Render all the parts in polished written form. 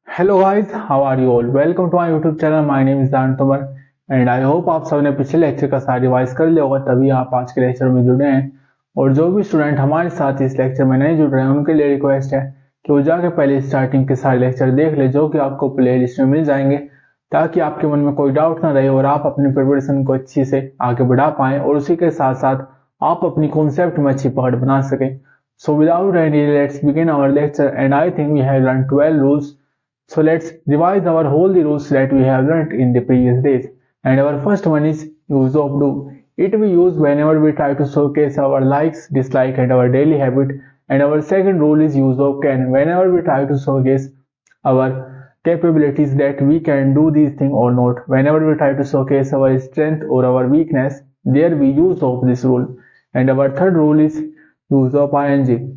Hello guys, how are you all? Welcome to my YouTube channel. My name is Dan Tomar and I hope आप सबने पिछले lecture का सारा revise कर लिया होगा, तभी आप आज के लेक्चर में जुड़े हैं। और जो भी स्टूडेंट हमारे साथ इस लेक्चर में नहीं जुड़ रहे हैं उनके लिए रिक्वेस्ट है कि वो जाके पहले स्टार्टिंग के सारे लेक्चर देख ले, जो कि आपको प्ले लिस्ट में मिल जाएंगे, ताकि आपके मन में कोई डाउट ना रहे और आप अपनी प्रिपरेशन को अच्छी से आगे बढ़ा पाएं और उसी के साथ साथ आप अपनी कॉन्सेप्ट में अच्छी पकड़ बना सकें। So without any delay, let's begin our lecture, and I think we have learned 12 rules. So let's revise our whole the rules that we have learned in the previous days. And our first one is use of do. It we use whenever we try to showcase our likes, dislike and our daily habit. And our second rule is use of can. Whenever we try to showcase our capabilities that we can do these thing or not. Whenever we try to showcase our strength or our weakness, there we use of this rule. And our third rule is use of ing.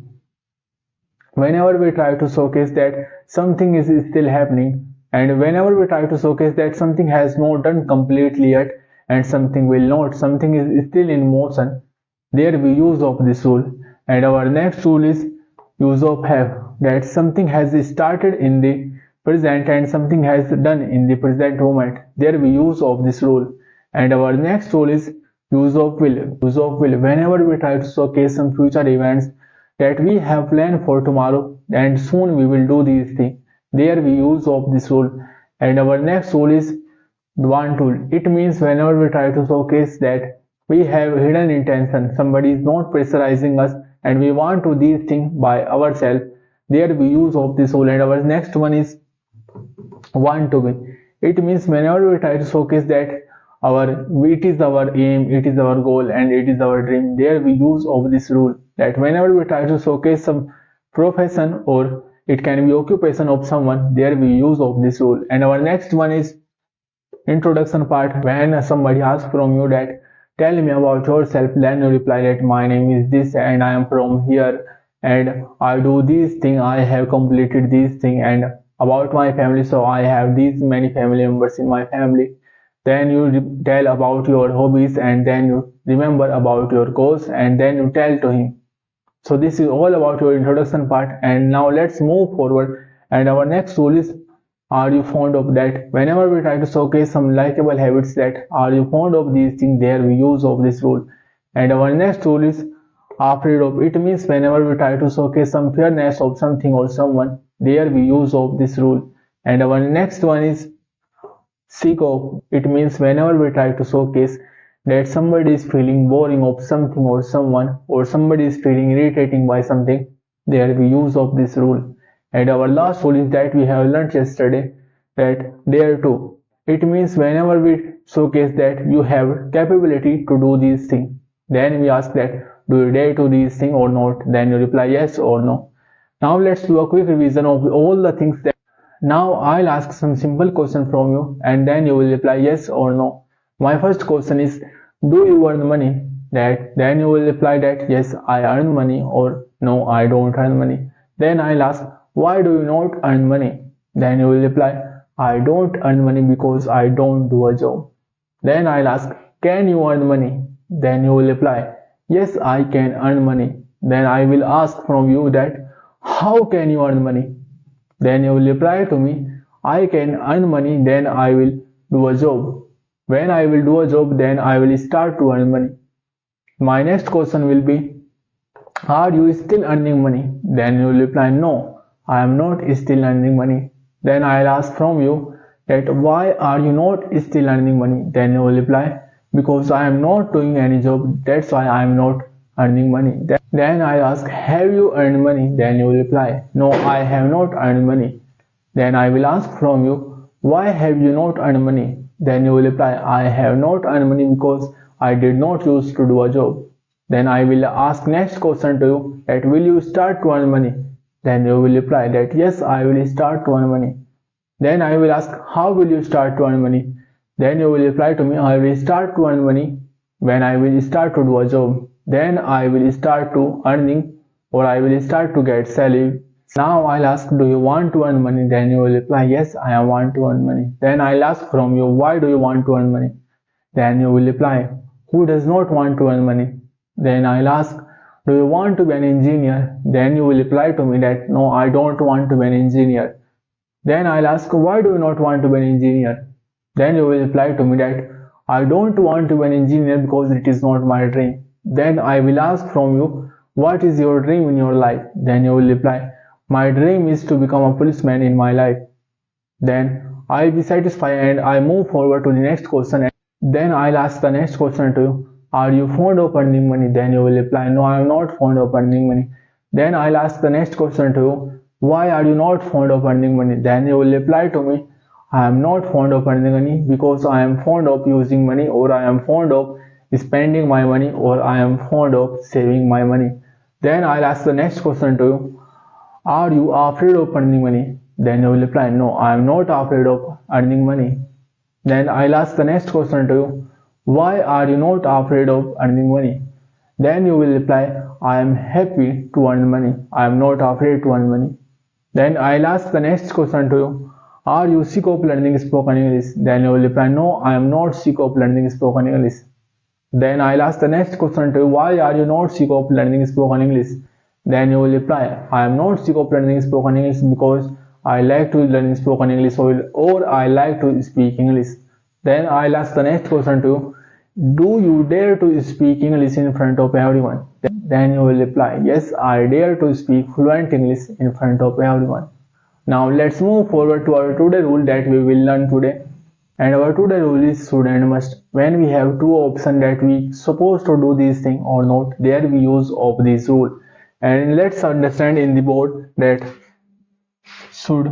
Whenever we try to showcase that something is still happening, and whenever we try to showcase that something has not done completely yet and something will not, something is still in motion, there we use of this rule. And our next rule is use of have, that something has started in the present and something has done in the present moment, there we use of this rule. And our next rule is use of will. Use of will, whenever we try to showcase some future events that we have planned for tomorrow and soon we will do these things, there we use of this rule. And our next rule is want tool. It means whenever we try to showcase that we have hidden intention, somebody is not pressurizing us and we want to do these things by ourselves, there we use of this rule. And our next one is want to be. It means whenever we try to showcase that it is our aim, it is our goal and it is our dream, there we use of this rule. That whenever we try to showcase some profession or it can be occupation of someone, there we use of this rule. And our next one is introduction part. When somebody asks from you that tell me about yourself, then you reply that my name is this and I am from here and I do this thing, I have completed this thing. And about my family, so I have these many family members in my family. Then you tell about your hobbies and then you remember about your goals and then you tell to him. So this is all about your introduction part. And now let's move forward. And our next rule is are you fond of that. Whenever we try to showcase some likable habits, that are you fond of these things, there we use of this rule. And our next rule is afraid of. It means whenever we try to showcase some fairness of something or someone, there we use of this rule. And our next one is seek of. It means whenever we try to showcase that somebody is feeling boring of something or someone, or somebody is feeling irritating by something, there we use of this rule. And our last rule is that we have learned yesterday, that dare to. It means whenever we showcase that you have capability to do these things, then we ask that do you dare to these things or not, then you reply yes or no. Now let's do a quick revision of all the things that. Now I'll ask some simple question from you and then you will reply yes or no. My first question is, do you earn money? Then you will reply that yes, I earn money, or no, I don't earn money. Then I'll ask, why do you not earn money? Then you will reply, I don't earn money because I don't do a job. Then I'll ask, can you earn money? Then you will reply, yes, I can earn money. Then I will ask from you that how can you earn money? Then you will reply to me, I can earn money, then I will do a job. When I will do a job, then I will start to earn money. My next question will be, are you still earning money? Then you will reply, no, I am not still earning money. Then I will ask from you that why are you not still earning money? Then you will reply, because I am not doing any job, that's why I am not earning money. Then I ask, have you earned money? Then you will reply, no, I have not earned money. Then I will ask from you, why have you not earned money? Then you will reply, I have not earned money because I did not used to do a job. Then I will ask next question to you, that will you start to earn money? Then you will reply that yes, I will start to earn money. Then I will ask, how will you start to earn money? Then you will reply to me, I will start to earn money when I will start to do a job. Then I will start to earning, or I will start to get salary. Now I'll ask, do you want to earn money? Then you will reply, yes, I want to earn money. Then I'll ask from you, why do you want to earn money? Then you will reply, who does not want to earn money? Then I'll ask, do you want to be an engineer? Then you will reply to me that no, I don't want to be an engineer. Then I'll ask, why do you not want to be an engineer? Then you will reply to me that I don't want to be an engineer because it is not my dream. Then I will ask from you, what is your dream in your life? Then you will reply, my dream is to become a policeman in my life. Then I'll be satisfied and I move forward to the next question. Then I'll ask the next question to you, are you fond of earning money? Then you will reply, no, I am not fond of earning money. Then I'll ask the next question to you, why are you not fond of earning money? Then you will reply to me, I am not fond of earning money because I am fond of using money, or I am fond of spending my money, or I am fond of saving my money. Then I'll ask the next question to you, are you afraid of earning money? Then you will reply, no, I am not afraid of earning money. Then I'll ask the next question to you, why are you not afraid of earning money? Then you will reply, I am happy to earn money. I am not afraid to earn money. Then I'll ask the next question to you, are you sick of learning spoken English? Then you will reply, no, I am not sick of learning spoken English. Then I'll ask the next question to you, why are you not sick of learning spoken English? Then you will reply, I am not sick of learning spoken English because I like to learn spoken English, or I like to speak English. Then I'll ask the next question to you, do you dare to speak English in front of everyone? Then you will reply, yes, I dare to speak fluent English in front of everyone. Now let's move forward to our today rule that we will learn today. And our today rule is should and must. When we have two options that we supposed to do this thing or not, there we use of this rule. And let's understand in the board that should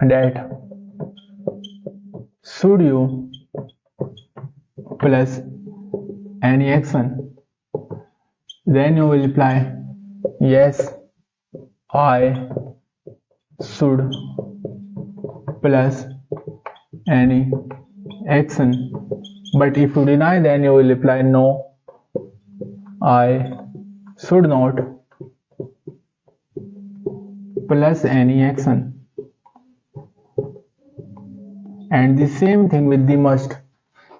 that should you plus any action. Then you will reply, yes, I should plus any action. But if you deny, then you will reply, no, I should not plus any action. And the same thing with the must.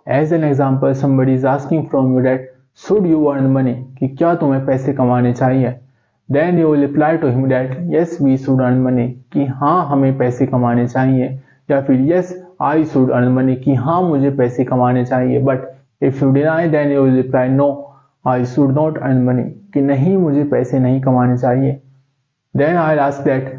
As an example, somebody is asking from you that should you earn money, कि क्या तुम्हें पैसे कमाने चाहिए? Then you will reply to him that yes, we should earn money, कि हाँ हमें पैसे कमाने चाहिए, या फिर yes, I should earn money, कि हाँ मुझे पैसे कमाने चाहिए. But if you deny, then you will reply no, I should not earn money, कि नहीं मुझे पैसे नहीं कमाने चाहिए. Then I'll ask that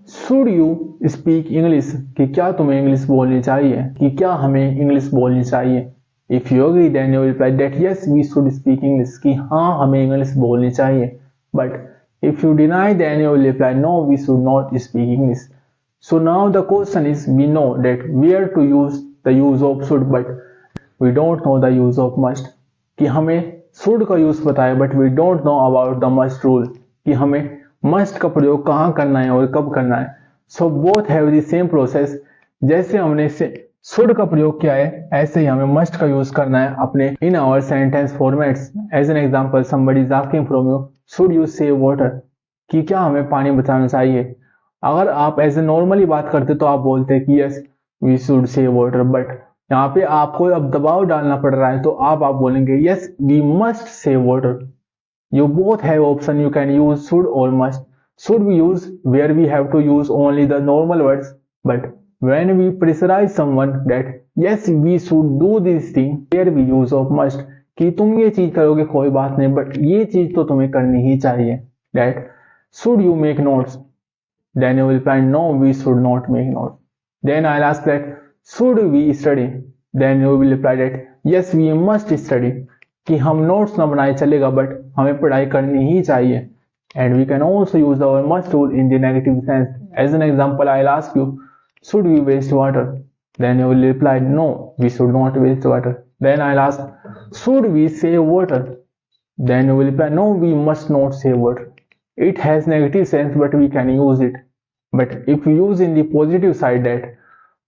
should you speak English, कि क्या तुम्हें इंग्लिश बोलनी चाहिए, कि क्या हमें इंग्लिश बोलनी चाहिए. If you agree, then you will reply that yes, we should speak English, कि हाँ हमें इंग्लिश बोलनी चाहिए. But if you deny, then you will reply no, we should not speak English. So now the question is, we know that where to use the use of should, but we don't know the use of must. कि हमें should का use पता है, but we don't know about the must rule, कि हमें must का प्रयोग कहाँ करना है और कब करना है. So both have the same process. जैसे हमने should का प्रयोग किया है, ऐसे ही हमें must का यूज करना है अपने in our sentence formats. As an example, somebody is asking from you, should you save water, कि क्या हमें पानी बचाना चाहिए. अगर आप एज ए नॉर्मली बात करते तो आप बोलते कि yes, we should save water, but यहाँ पे आपको अब दबाव डालना पड़ रहा है तो आप बोलेंगे yes, we must save water. You both have option, you can use should or must. Should we use where we have to use only the normal words, but when we pressurize someone that yes, we should do this thing, there we use of must, कि तुम ये चीज करोगे कोई बात नहीं, but ये चीज तो तुम्हें करनी ही चाहिए. That should you make notes? Then you will find no, we should not make notes. Then I'll ask that should we study? Then you will reply that yes, we must study, कि हम notes ना बनाए चलेगा, but हमें पढ़ाई करनी ही चाहिए. And we can also use our must rule in the negative sense. As an example, I'll ask you, should we waste water? Then you will reply no, we should not waste water. Then I'll ask, should we save water? Then you will reply no, we must not save water. It has negative sense, but we can use it. But if we use in the positive side that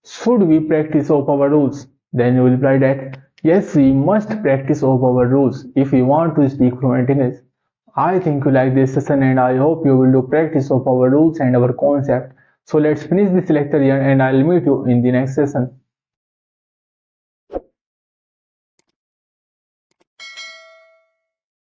should we practice of our rules, then you will reply that yes, we must practice of our rules if we want to speak fluent English. I think you like this session and I hope you will do practice of our rules and our concept. So let's finish this lecture here and I'll meet you in the next session.